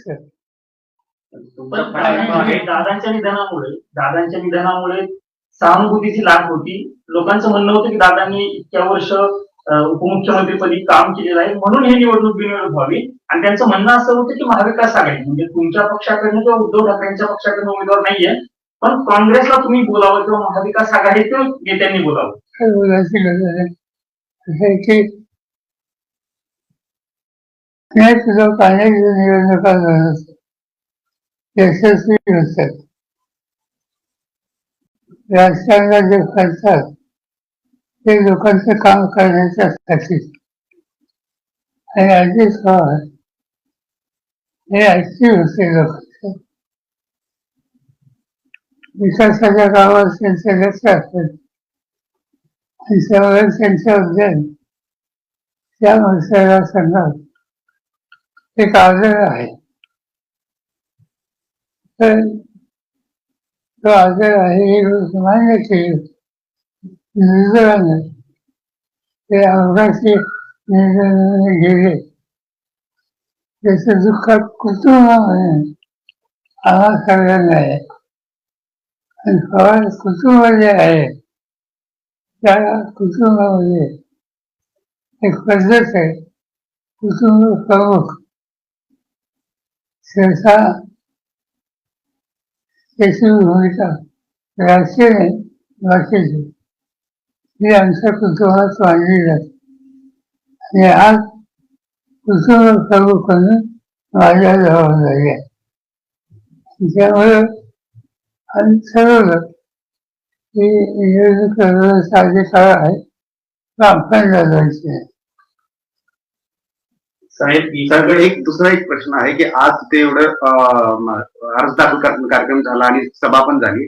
Sir. पण दादांच्या निधनामुळे सहानुभूतीची लाट होती. लोकांचं म्हणणं होतं की दादांनी इतक्या वर्ष उपमुख्यमंत्रीपदी काम केलेलं आहे म्हणून ही निवडणूक बिनविरोध व्हावी. आणि त्यांचं म्हणणं असं होतं की महाविकास आघाडी म्हणजे तुमच्या पक्षाकडनं किंवा उद्धव ठाकरेंच्या पक्षाकडनं उमेदवार नाहीये, पण काँग्रेसला तुम्ही बोलावं किंवा महाविकास आघाडीच्या नेत्यांनी बोलावं. काय बोलायची गरज आहे की अनेक लोक अनेक निवडणुका लढवतात, यशस्वी होतात. राजकारणात जे करतात ते लोकांचं काम करण्याच्यासाठी. आणि अजित पवार हे ऐकली होते लोकांचं विकासाच्या कामात त्यांचं लक्ष असेल आणि त्यामुळे त्यांचं अध्ययन त्या मतदारसंघात एक आदर आहे. तर तो आदर आहे हे मान्य केली दुर्दैवाने ते अवघाची निर्णय गेले. त्याचं दुःख कुटुंबामध्ये आम्हा सगळ्यांना आहे. आणि पवार कुटुंब जे आहे त्या कुटुंबामध्ये एक पद्धत आहे. कुटुंब प्रमुख सहसा त्याची भूमिका राजकीय नाही बाकीची ही आमच्या कुटुंबात मांडली जाते. आणि आज कुटुंब प्रमुख म्हणून माझ्या जबाबदारी आहे. त्यामुळे आम्ही ठरवलं की निवडणूक लढवण्याचा अधिकार आहे तो आपण लढवायची आहे. साहेब सगळं एक दुसरा एक प्रश्न आहे की आज ते एवढं अर्ज दाखल कार्यक्रम झाला आणि सभा पण झाली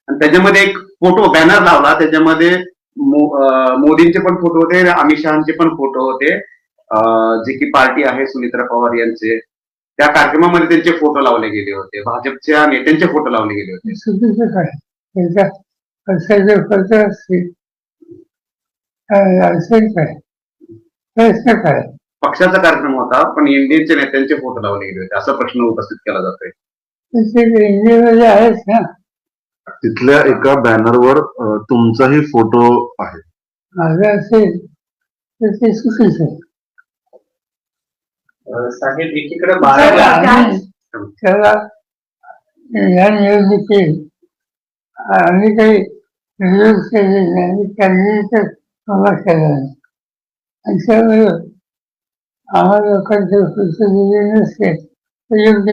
आणि त्याच्यामध्ये एक फोटो बॅनर लावला. त्याच्यामध्ये मोदींचे पण फोटो होते, अमित शहाचे पण फोटो होते, जे की पार्टी आहे सुनीत्रा पवार यांचे. त्या कार्यक्रमामध्ये त्यांचे फोटो लावले गेले होते, भाजपच्या नेत्यांचे फोटो लावले गेले होते. चुकीचं काय त्याच्या पक्षाचे पत्र असतील असेल काय प्रश्न काय. पक्षाचा कार्यक्रम होता पण इंडियनच्या नेत्यांचे फोटो लावले गेले होते असा प्रश्न उपस्थित केला जातोय. इंडियामध्ये आहेच ना. तिथल्या एका बॅनरवर तुमचाही फोटो आहे. माझं असेल तर ते चुकीचं आहे. साहेब एकीकडे त्याला या निवडणुकीत आम्ही काही विरोध केलेला नाही, आम्ही कॅन्डिडेटच उभा केला नाही. आणि त्यामुळे आम्हाला लोकांचे दिले नसते तर योग्य